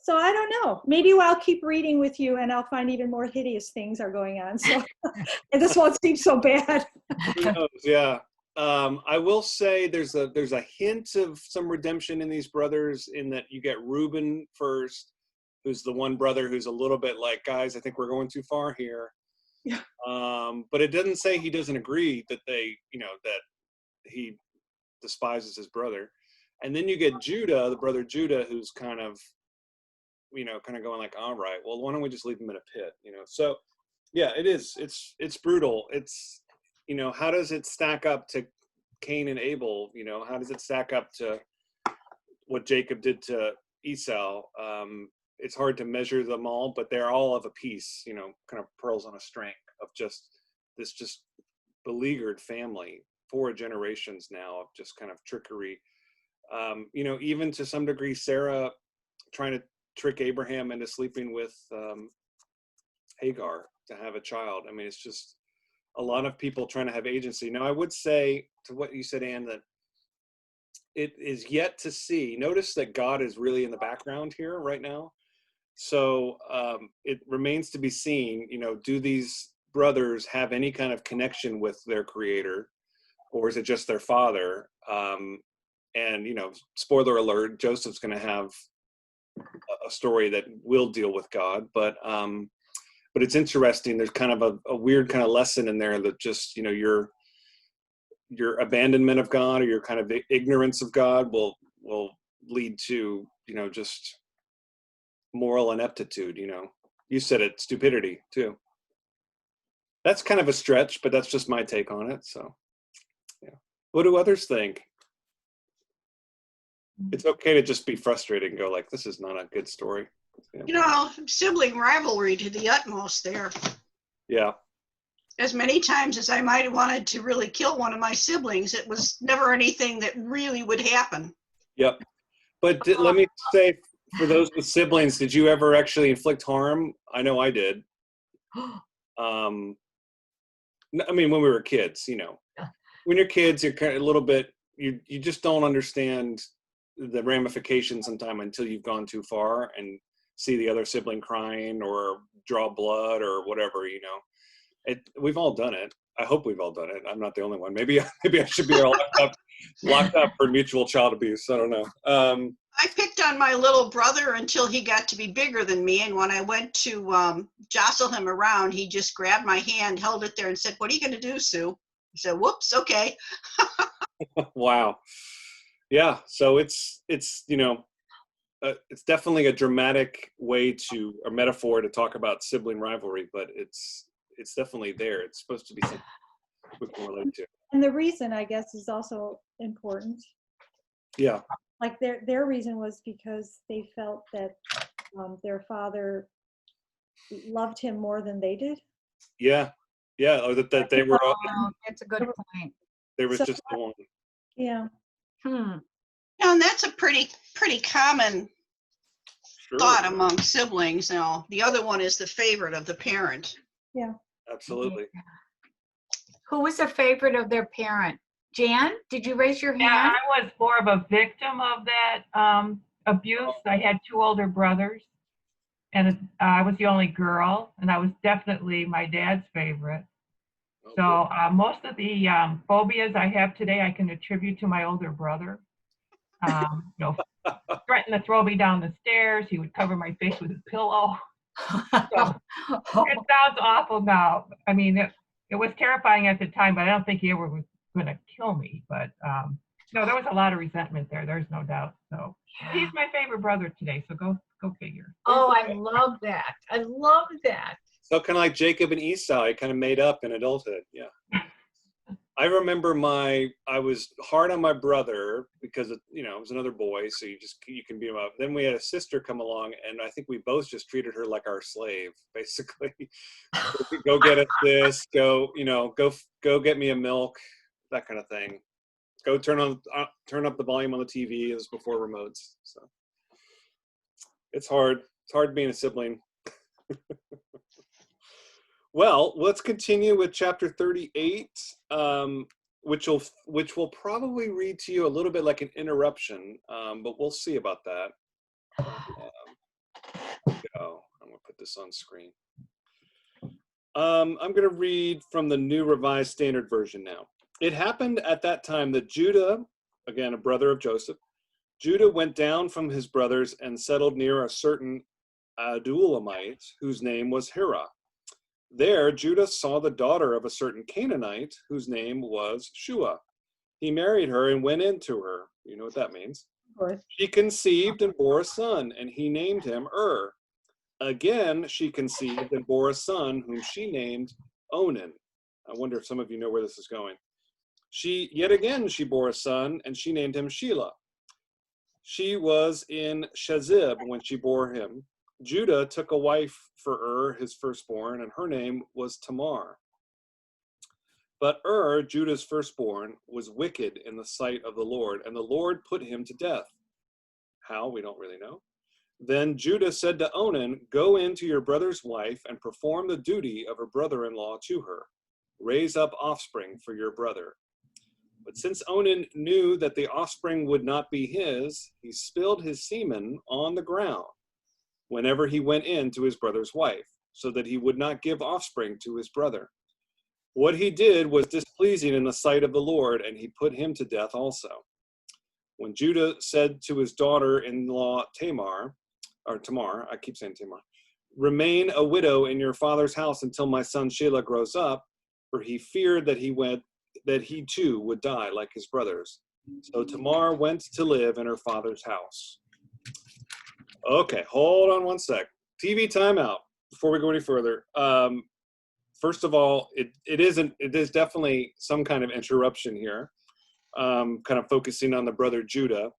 So I don't know. Maybe I'll keep reading with you and I'll find even more hideous things are going on. So and this won't seem so bad. Who knows? Yeah. I will say there's a hint of some redemption in these brothers, in that you get Reuben first, who's the one brother who's a little bit like, guys, I think we're going too far here. Yeah. But it doesn't say he doesn't agree that that he despises his brother. And then you get Judah, the brother Judah, who's kind of going like, all right, well, why don't we just leave him in a pit? So yeah, it's brutal. It's, how does it stack up to Cain and Abel? How does it stack up to what Jacob did to Esau? It's hard to measure them all, but they're all of a piece, kind of pearls on a string of just beleaguered family, 4 generations now of just kind of trickery. Even to some degree, Sarah trying to trick Abraham into sleeping with Hagar to have a child. I mean, it's just a lot of people trying to have agency. Now, I would say to what you said, Anne, that it is yet to see. Notice that God is really in the background here right now. So it remains to be seen, do these brothers have any kind of connection with their creator, or is it just their father? And, spoiler alert, Joseph's going to have a story that will deal with God, but it's interesting. There's kind of a weird kind of lesson in there that just, your abandonment of God, or your kind of ignorance of God will lead to, just moral ineptitude. You said it, stupidity too. That's kind of a stretch, but that's just my take on it. So yeah. What do others think? It's okay to just be frustrated and go like, this is not a good story. Yeah. Sibling rivalry to the utmost there. Yeah. As many times as I might have wanted to really kill one of my siblings, it was never anything that really would happen. Yep. But let me say, for those with siblings, did you ever actually inflict harm? I know I did. I mean, when we were kids, when you're kids, you're kind of a little bit, you just don't understand the ramifications sometime until you've gone too far and see the other sibling crying or draw blood or whatever. We've all done it. I hope we've all done it. I'm not the only one. Maybe I should be locked up for mutual child abuse. I don't know. I picked on my little brother until he got to be bigger than me, and when I went to jostle him around, he just grabbed my hand, held it there, and said, "What are you going to do, Sue?" I said, "Whoops, okay." Wow. Yeah. So it's definitely a dramatic way a metaphor to talk about sibling rivalry, but it's definitely there. It's supposed to be something we can relate to. And the reason, I guess, is also important. Yeah. Like their reason was because they felt that their father loved him more than they did. Yeah. Yeah. Or that they were. That's a good point. There was just the one. Yeah. And that's a pretty common thought among siblings. Now, the other one is the favorite of the parent. Yeah. Absolutely. Who was a favorite of their parent? Jan, did you raise your hand? Yeah, I was more of a victim of that abuse. I had 2 older brothers, and I was the only girl, and I was definitely my dad's favorite. So most of the phobias I have today, I can attribute to my older brother. Threatened to throw me down the stairs. He would cover my face with a pillow. So, it sounds awful now. I mean, it was terrifying at the time, but I don't think he ever was going to kill me. But there was a lot of resentment there. There's no doubt. So he's my favorite brother today. So go figure. Oh, I love that. I love that. So kind of like Jacob and Esau, I kind of made up in adulthood. Yeah. I remember I was hard on my brother because it was another boy, so you can beat him up. Then we had a sister come along, and I think we both just treated her like our slave, basically. Go get us this, go get me a milk, that kind of thing. Go turn up the volume on the TV. It was before remotes, so it's hard. It's hard being a sibling. Well, let's continue with chapter 38, which will probably read to you a little bit like an interruption, but we'll see about that. this on screen. I'm going to read from the New Revised Standard Version now. It happened at that time that Judah, again, a brother of Joseph, Judah went down from his brothers and settled near a certain Adulamite, whose name was Hira. There, Judah saw the daughter of a certain Canaanite, whose name was Shua. He married her and went into her. You know what that means. Of course. She conceived and bore a son, and he named him Again, she conceived and bore a son, whom she named Onan. I wonder if some of you know where this is going. Yet again, she bore a son, and she named him Shelah. She was in Shezib when she bore him. Judah took a wife for his firstborn, and her name was Tamar. But Judah's firstborn, was wicked in the sight of the Lord, and the Lord put him to death. How? We don't really know. Then Judah said to Onan, "Go in to your brother's wife and perform the duty of her brother-in-law to her. Raise up offspring for your brother." But since Onan knew that the offspring would not be his, he spilled his semen on the ground whenever he went in to his brother's wife, so that he would not give offspring to his brother. What he did was displeasing in the sight of the Lord, and he put him to death also. When Judah said to his daughter-in-law Tamar, I keep saying Tamar, "Remain a widow in your father's house until my son Shelah grows up," for he feared that he too would die like his brothers. So Tamar went to live in her father's house. Okay, hold on one sec. TV timeout before we go any further. First of all, it is definitely some kind of interruption here, kind of focusing on the brother Judah.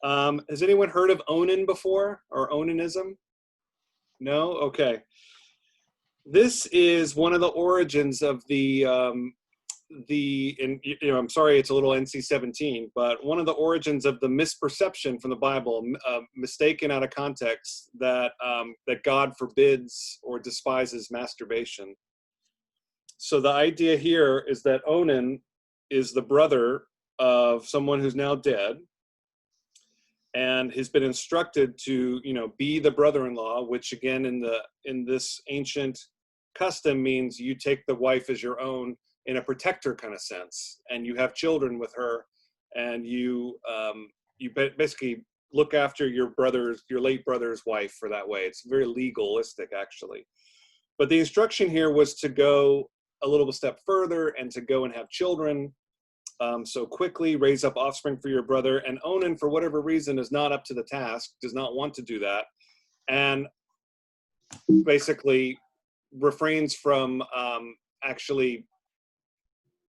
Has anyone heard of Onan before, or Onanism? No? Okay. This is one of the origins of I'm sorry, it's a little NC-17, but one of the origins of the misperception from the Bible, mistaken out of context, that God forbids or despises masturbation. So the idea here is that Onan is the brother of someone who's now dead, and has been instructed to, be the brother-in-law, which again in this ancient custom means you take the wife as your own in a protector kind of sense, and you have children with her, and you basically look after your late brother's wife for that way. It's very legalistic, actually. But the instruction here was to go a little step further and to go and have children. So quickly raise up offspring for your brother. And Onan, for whatever reason, is not up to the task, does not want to do that, and basically refrains from actually,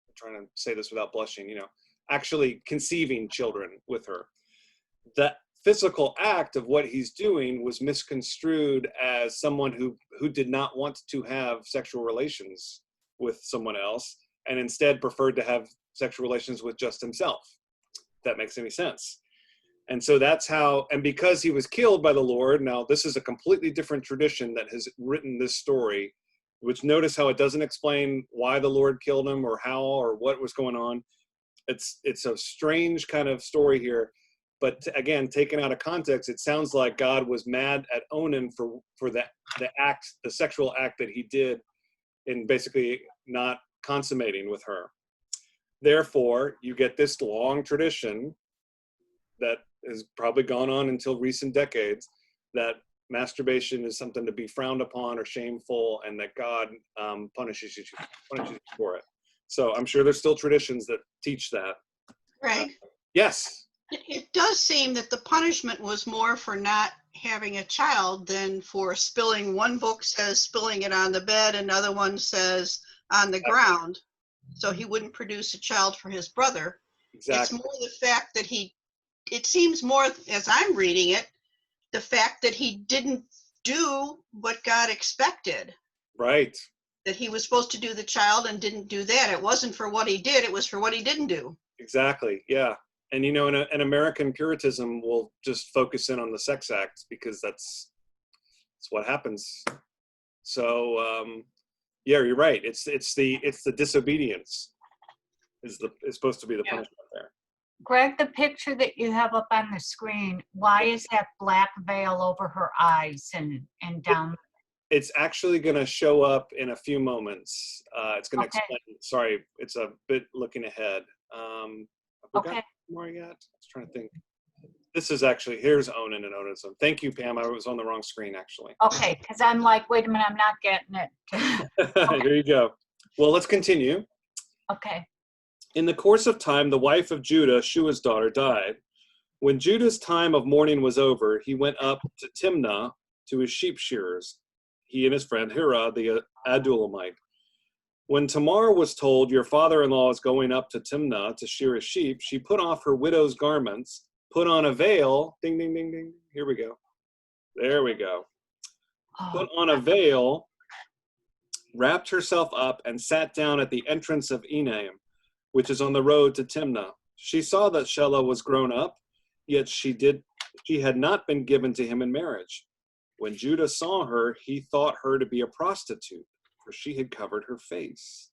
I'm trying to say this without blushing, actually conceiving children with her. The physical act of what he's doing was misconstrued as someone who did not want to have sexual relations with someone else, and instead preferred to have sexual relations with just himself, if that makes any sense. And so that's how, and because he was killed by the Lord, now this is a completely different tradition that has written this story, which notice how it doesn't explain why the Lord killed him or how or what was going on. It's a strange kind of story here, but again, taken out of context, it sounds like God was mad at Onan for the sexual act that he did in basically not consummating with her. Therefore, you get this long tradition that has probably gone on until recent decades, that masturbation is something to be frowned upon or shameful, and that God punishes you for it. So I'm sure there's still traditions that teach that. Greg, Yes. it does seem that the punishment was more for not having a child than for spilling. One book says spilling it on the bed, another one says on the ground, so he wouldn't produce a child for his brother. Exactly. It's more the fact that it seems more, as I'm reading it, the fact that he didn't do what God expected. Right. That he was supposed to do the child and didn't do that. It wasn't for what he did, it was for what he didn't do. Exactly, yeah. And an American Puritanism will just focus in on the sex act because that's what happens. So yeah, you're right. It's the disobedience is supposed to be the punishment there. Greg, the picture that you have up on the screen, why is that black veil over her eyes and down? It's actually going to show up in a few moments. It's going to Okay. explain. Sorry, it's a bit looking ahead. Have we got Okay. more yet? I was trying to think. This is actually, here's Onan and Onism. Thank you, Pam. I was on the wrong screen, actually. Okay, because I'm like, wait a minute, I'm not getting it. Here you go. Well, let's continue. Okay. In the course of time, the wife of Judah, Shua's daughter, died. When Judah's time of mourning was over, he went up to Timnah to his sheep shearers, he and his friend Hira, the Adullamite. When Tamar was told, your father-in-law is going up to Timnah to shear his sheep, she put off her widow's garments, put on a veil, ding, ding, ding, ding, here we go. There we go. Put on a veil, wrapped herself up, and sat down at the entrance of Enaim, which is on the road to Timnah. She saw that Shelah was grown up, yet she had not been given to him in marriage. When Judah saw her, he thought her to be a prostitute, for she had covered her face.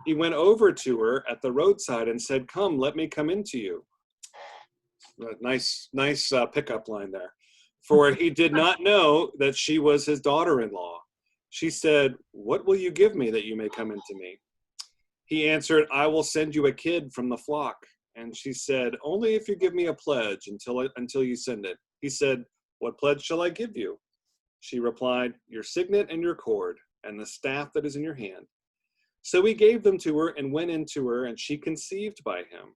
He went over to her at the roadside and said, come, let me come into you. Nice pickup line there. For he did not know that she was his daughter-in-law. She said, what will you give me that you may come into me? He answered, I will send you a kid from the flock. And she said, only if you give me a pledge until you send it. He said, what pledge shall I give you? She replied, your signet and your cord, and the staff that is in your hand. So he gave them to her and went into her, and she conceived by him.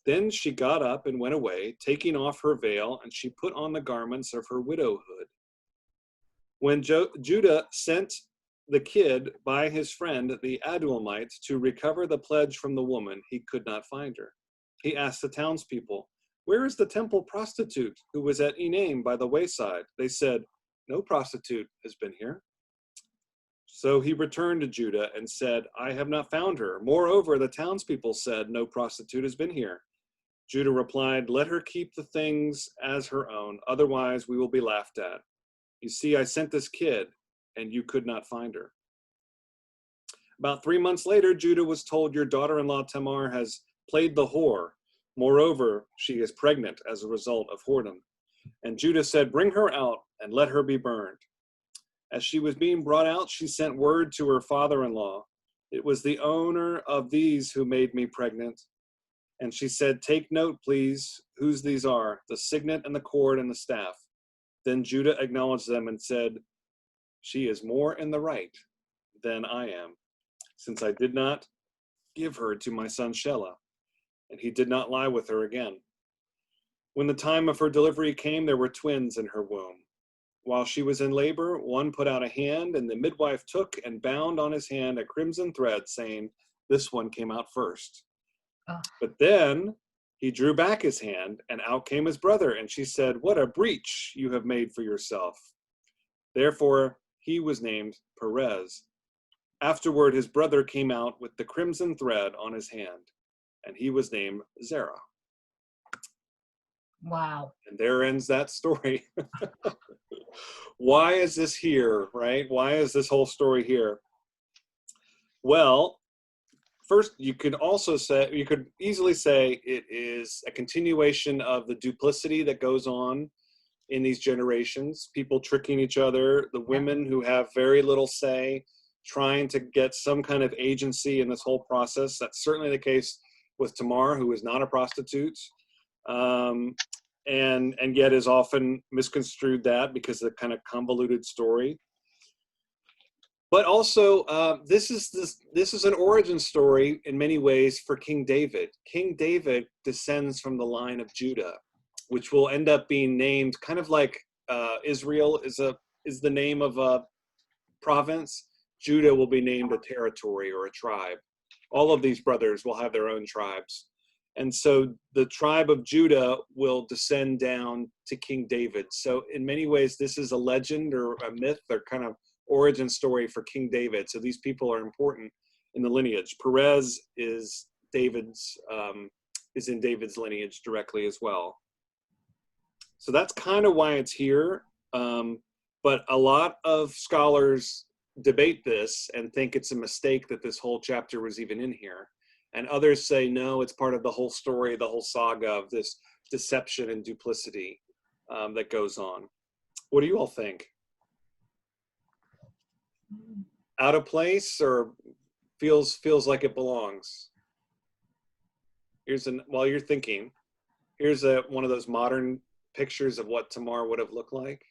Then she got up and went away, taking off her veil, and she put on the garments of her widowhood. When Judah sent the kid by his friend, the Adullamite, to recover the pledge from the woman, he could not find her. He asked the townspeople, where is the temple prostitute who was at Enaim by the wayside? They said, no prostitute has been here. So he returned to Judah and said, I have not found her. Moreover, the townspeople said, no prostitute has been here. Judah replied, let her keep the things as her own, otherwise we will be laughed at. You see, I sent this kid, and you could not find her. About 3 months later, Judah was told, your daughter-in-law Tamar has played the whore. Moreover, she is pregnant as a result of whoredom. And Judah said, bring her out and let her be burned. As she was being brought out, she sent word to her father-in-law, it was the owner of these who made me pregnant. And she said, take note, please, whose these are, the signet and the cord and the staff. Then Judah acknowledged them and said, she is more in the right than I am, since I did not give her to my son Shelah, and he did not lie with her again. When the time of her delivery came, there were twins in her womb. While she was in labor, one put out a hand, and the midwife took and bound on his hand a crimson thread, saying, this one came out first. Oh. But then he drew back his hand, and out came his brother, and she said, what a breach you have made for yourself. Therefore he was named Perez. Afterward his brother came out with the crimson thread on his hand, and he was named Zerah. Wow. And there ends that story. Why is this here, right? Why is this whole story here? Well, first, you could easily say it is a continuation of the duplicity that goes on in these generations, people tricking each other, the women who have very little say, trying to get some kind of agency in this whole process. That's certainly the case with Tamar, who is not a prostitute, and yet is often misconstrued that because of the kind of convoluted story. But also, this is an origin story in many ways for King David. King David descends from the line of Judah, which will end up being named kind of like Israel is the name of a province. Judah will be named a territory or a tribe. All of these brothers will have their own tribes. And so the tribe of Judah will descend down to King David. So in many ways, this is a legend or a myth or kind of origin story for King David. So these people are important in the lineage. Perez is in David's lineage directly as well. So that's kind of why it's here. But a lot of scholars debate this and think it's a mistake that this whole chapter was even in here. And others say, no, it's part of the whole story, the whole saga of this deception and duplicity that goes on. What do you all think? Out of place or feels like it belongs? While you're thinking, here's one of those modern pictures of what Tamar would have looked like.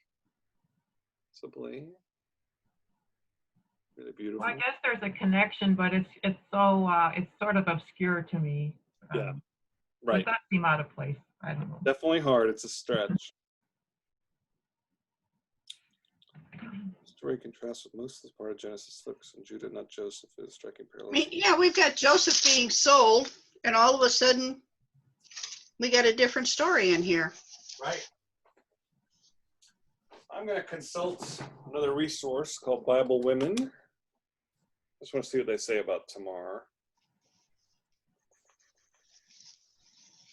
Simply. Really beautiful. Well, I guess there's a connection, but it's sort of obscure to me. Yeah, Does right. that seem out of place? I don't know. Definitely hard. It's a stretch. Story contrasts with most of this part of Genesis focus on Judah, not Joseph, is striking parallels. Yeah, we've got Joseph being sold, and all of a sudden, we got a different story in here. Right. I'm going to consult another resource called Bible Women. Just want to see what they say about Tamar.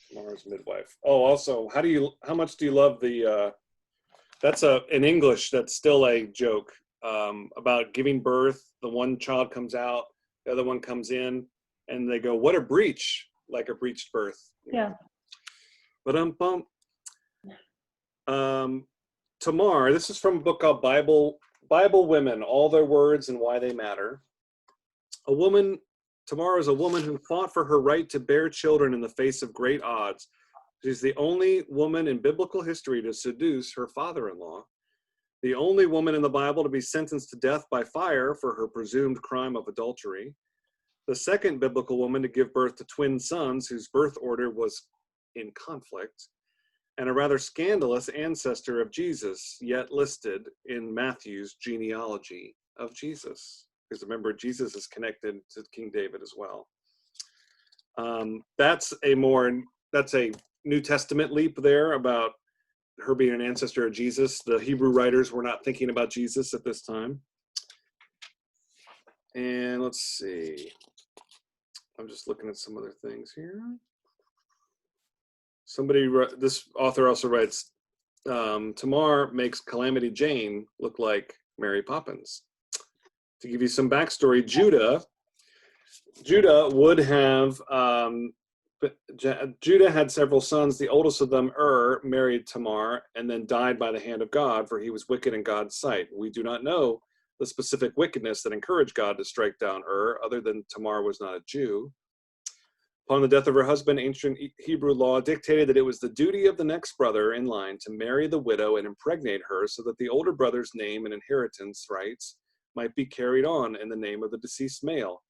Tamar's midwife. Oh, also, how much do you love the, that's in English, that's still a joke about giving birth. The one child comes out, the other one comes in, and they go, what a breach, like a breached birth. Yeah. But Tamar, this is from a book called Bible Women, All Their Words and Why They Matter. Tamar is a woman who fought for her right to bear children in the face of great odds. She's the only woman in biblical history to seduce her father-in-law, the only woman in the Bible to be sentenced to death by fire for her presumed crime of adultery, the second biblical woman to give birth to twin sons whose birth order was in conflict, and a rather scandalous ancestor of Jesus, yet listed in Matthew's genealogy of Jesus. Because remember, Jesus is connected to King David as well. That's a New Testament leap there about her being an ancestor of Jesus. The Hebrew writers were not thinking about Jesus at this time. And let's see. I'm just looking at some other things here. This author also writes, Tamar makes Calamity Jane look like Mary Poppins. To give you some backstory, Judah had several sons. The oldest of them, married Tamar and then died by the hand of God, for he was wicked in God's sight. We do not know the specific wickedness that encouraged God to strike down other than Tamar was not a Jew. Upon the death of her husband, ancient Hebrew law dictated that it was the duty of the next brother in line to marry the widow and impregnate her so that the older brother's name and inheritance rights might be carried on in the name of the deceased male.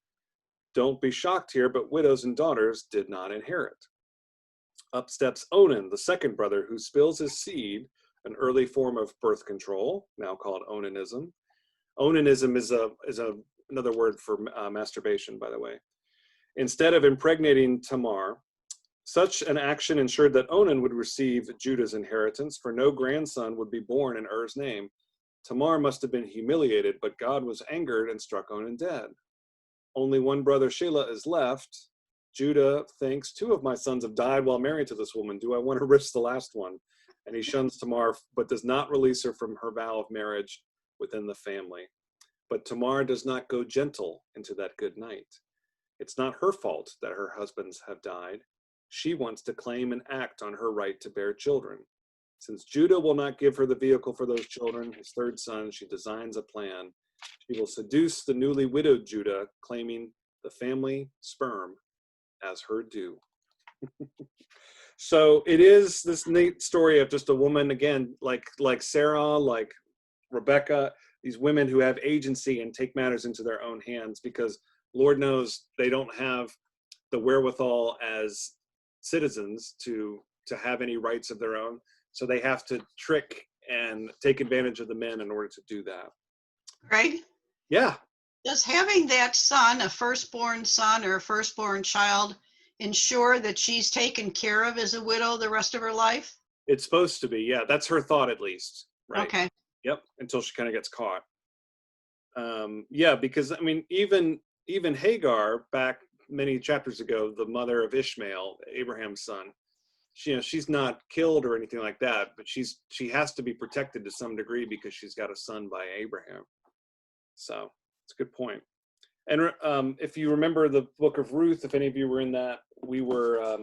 Don't be shocked here, but widows and daughters did not inherit. Up steps Onan, the second brother, who spills his seed, an early form of birth control, now called onanism. Onanism is another word for masturbation, by the way. Instead of impregnating Tamar, such an action ensured that Onan would receive Judah's inheritance, for no grandson would be born in Er's name. Tamar must have been humiliated, but God was angered and struck Onan dead. Only one brother, Shelah, is left. Judah thinks, 2 of my sons have died while married to this woman. Do I want to risk the last one? And he shuns Tamar, but does not release her from her vow of marriage within the family. But Tamar does not go gentle into that good night. It's not her fault that her husbands have died. She wants to claim and act on her right to bear children. Since Judah will not give her the vehicle for those children, his third son, she designs a plan. She will seduce the newly widowed Judah, claiming the family sperm as her due. So it is this neat story of just a woman, again, like Sarah, like Rebecca, these women who have agency and take matters into their own hands, because Lord knows they don't have the wherewithal as citizens to have any rights of their own. So they have to trick and take advantage of the men in order to do that. Right? Yeah. Does having that son, a firstborn son or a firstborn child, ensure that she's taken care of as a widow the rest of her life? It's supposed to be. Yeah. That's her thought, at least. Right. Okay. Yep. Until she kind of gets caught. Yeah. Because, I mean, even Hagar, back many chapters ago, the mother of Ishmael, Abraham's son, she's not killed or anything like that, but she has to be protected to some degree because she's got a son by Abraham. So it's a good point. And if you remember the book of Ruth, if any of you were in that, we were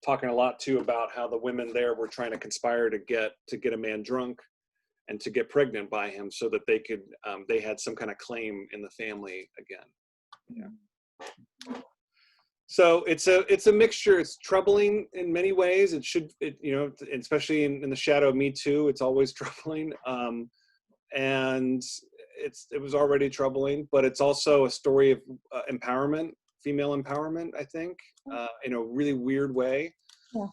talking a lot too about how the women there were trying to conspire to get a man drunk and to get pregnant by him so that they had some kind of claim in the family again. Yeah. So it's a mixture. It's troubling in many ways. Especially in the shadow of Me Too, it's always troubling. And it was already troubling, but it's also a story of empowerment, female empowerment, I think, in a really weird way. Yeah.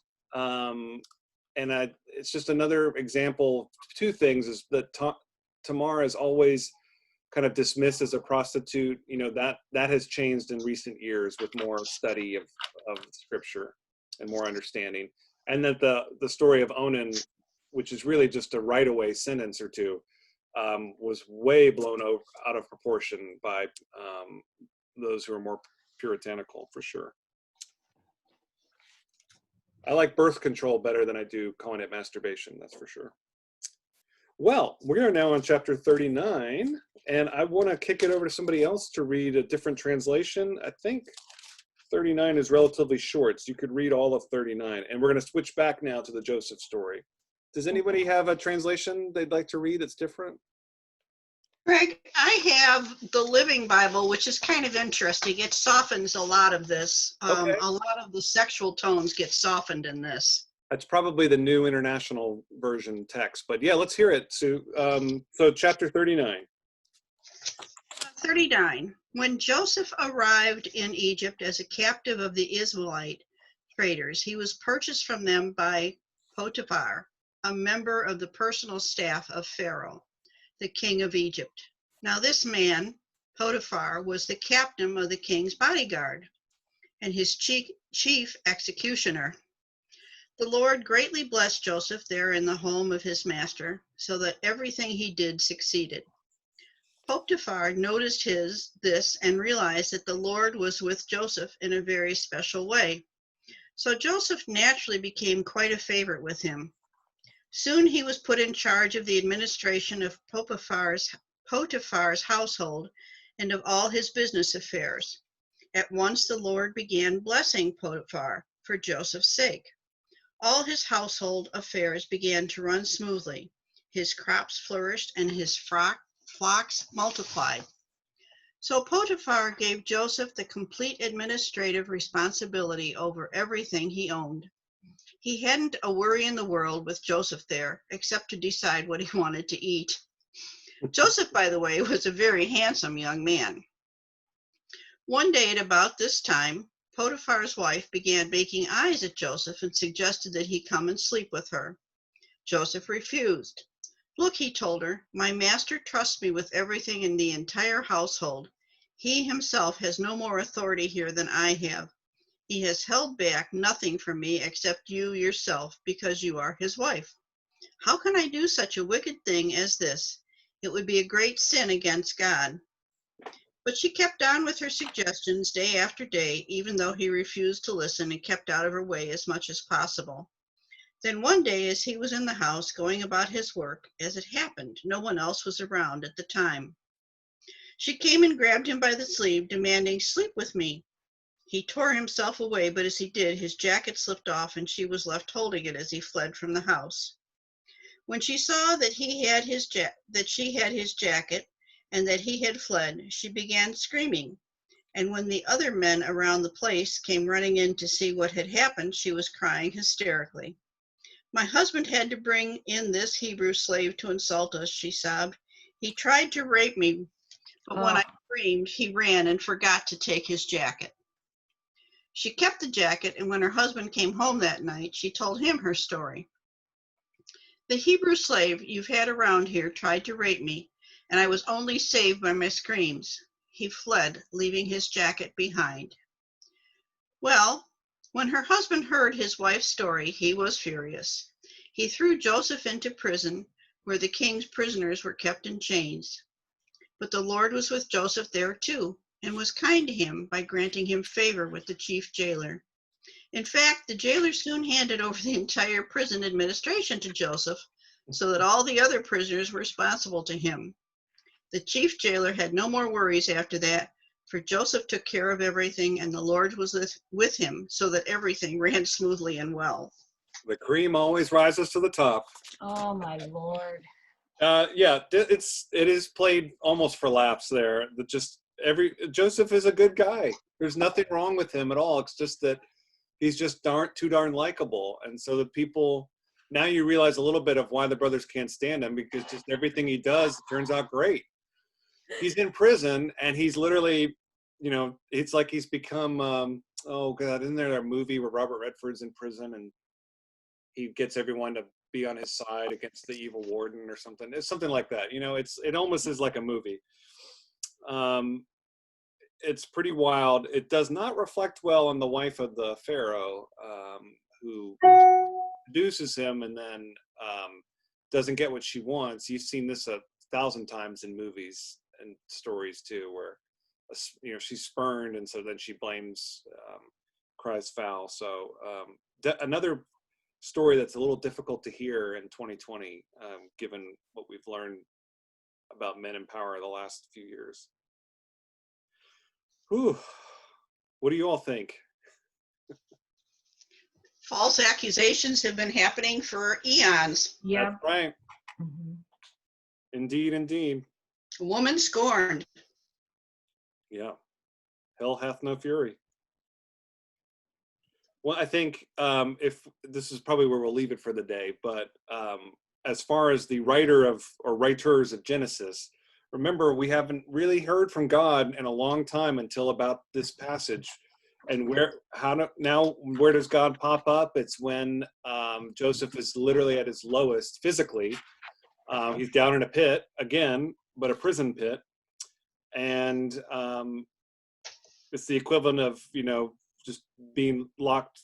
It's just another example. Two things is that Tamar is always kind of dismissed as a prostitute. That has changed in recent years with more study of scripture and more understanding. And that the story of Onan, which is really just a right away sentence or two, was way blown out of proportion by those who are more puritanical, for sure. I like birth control better than I do calling it masturbation, that's for sure. Well, we are now on chapter 39, and I want to kick it over to somebody else to read a different translation. I think 39 is relatively short, so you could read all of 39. And we're going to switch back now to the Joseph story. Does anybody have a translation they'd like to read that's different? Greg, I have the Living Bible, which is kind of interesting. It softens a lot of this. Okay. A lot of the sexual tones get softened in this. That's probably the New International Version text, but yeah, let's hear it, Sue. So chapter 39. 39. When Joseph arrived in Egypt as a captive of the Israelite traders, he was purchased from them by Potiphar, a member of the personal staff of Pharaoh, the king of Egypt. Now this man, Potiphar, was the captain of the king's bodyguard and his chief executioner. The Lord greatly blessed Joseph there in the home of his master, so that everything he did succeeded. Potiphar noticed this and realized that the Lord was with Joseph in a very special way. So Joseph naturally became quite a favorite with him. Soon he was put in charge of the administration of Potiphar's household and of all his business affairs. At once the Lord began blessing Potiphar for Joseph's sake. All his household affairs began to run smoothly. His crops flourished and his flocks multiplied. So Potiphar gave Joseph the complete administrative responsibility over everything he owned. He hadn't a worry in the world with Joseph there, except to decide what he wanted to eat. Joseph, by the way, was a very handsome young man. One day at about this time, Potiphar's wife began making eyes at Joseph and suggested that he come and sleep with her. Joseph refused. Look, he told her, my master trusts me with everything in the entire household. He himself has no more authority here than I have. He has held back nothing from me except you yourself, because you are his wife. How can I do such a wicked thing as this? It would be a great sin against God. But she kept on with her suggestions day after day, even though he refused to listen and kept out of her way as much as possible. Then one day, as he was in the house going about his work, as it happened, no one else was around at the time. She came and grabbed him by the sleeve, demanding, "Sleep with me." He tore himself away, but as he did, his jacket slipped off and she was left holding it as he fled from the house. When she saw that she had his jacket and that he had fled, she began screaming. And when the other men around the place came running in to see what had happened, she was crying hysterically. My husband had to bring in this Hebrew slave to insult us, she sobbed. He tried to rape me, but when I screamed, he ran and forgot to take his jacket. She kept the jacket, and when her husband came home that night, she told him her story. The Hebrew slave you've had around here tried to rape me, and I was only saved by my screams. He fled, leaving his jacket behind. Well, when her husband heard his wife's story, he was furious. He threw Joseph into prison, where the king's prisoners were kept in chains. But the Lord was with Joseph there too, and was kind to him by granting him favor with the chief jailer. In fact, the jailer soon handed over the entire prison administration to Joseph, so that all the other prisoners were responsible to him. The chief jailer had no more worries after that, For Joseph took care of everything, and the Lord was with him, so that everything ran smoothly and well. The cream always rises to the top. Oh, my Lord. Yeah, it is played almost for laughs there. Joseph is a good guy. There's nothing wrong with him at all. It's just that he's just too darn likable. And so the people, now you realize a little bit of why the brothers can't stand him, because just everything he does turns out great. He's in prison and he's literally, it's like he's become, oh God, isn't there a movie where Robert Redford's in prison and he gets everyone to be on his side against the evil warden or something? It's something like that. It almost is like a movie. It's pretty wild. It does not reflect well on the wife of the Pharaoh, who seduces him and then doesn't get what she wants. You've seen this 1,000 times in movies and stories too, where she's spurned, and so then she blames, cries foul. So another story that's a little difficult to hear in 2020, given what we've learned about men in power the last few years. Whew. What do you all think? False accusations have been happening for eons. Yeah. That's right. Mhm. Indeed, indeed. A woman scorned. Yeah. Hell hath no fury. Well, I think if this is probably where we'll leave it for the day, but as far as the writers of Genesis, remember, we haven't really heard from God in a long time until about this passage. And where does God pop up? It's when Joseph is literally at his lowest physically. He's down in a pit again, but a prison pit. And it's the equivalent of, just being locked,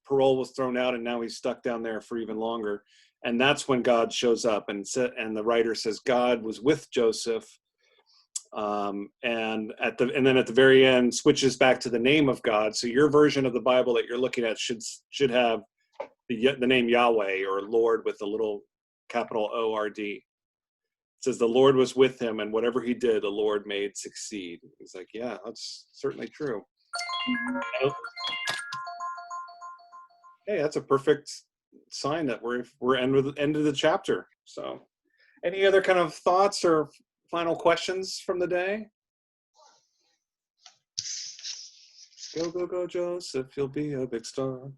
parole was thrown out and now he's stuck down there for even longer. And that's when God shows up, and the writer says God was with Joseph. And then at the very end switches back to the name of God. So your version of the Bible that you're looking at should have the name Yahweh, or Lord, with a little capital O-R-D. It says the Lord was with him, and whatever he did, the Lord made succeed. He's like, yeah, that's certainly true. Hey, that's a perfect sign that we're end of the chapter. So, any other kind of thoughts or final questions from the day? Go, go, go, Joseph, you'll be a big star.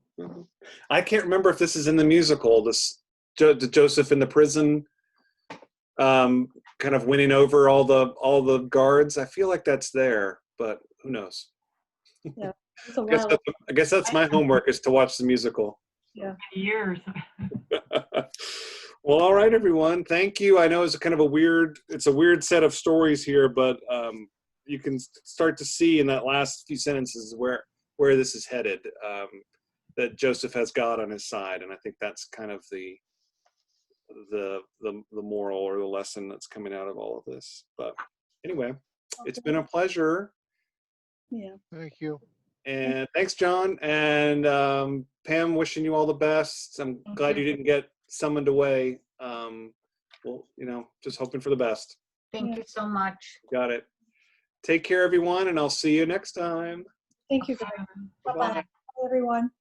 I can't remember if this is in the musical, Joseph in the prison, kind of winning over all the guards. I feel like that's there, but who knows? Yeah, it's a while. I guess that's my homework, is to watch the musical. Yeah. Years. Well, all right, everyone. Thank you. I know it's kind of a weird set of stories here, but you can start to see in that last few sentences where this is headed, that Joseph has God on his side. And I think that's kind of the moral or the lesson that's coming out of all of this. But anyway, it's been a pleasure. Yeah. Thank you. And thanks, John. And Pam, wishing you all the best. I'm glad you didn't get summoned away. Well, just hoping for the best. Thank you so much. Got it. Take care, everyone, and I'll see you next time. Thank you, guys. Bye-bye. Bye-bye. Bye, everyone.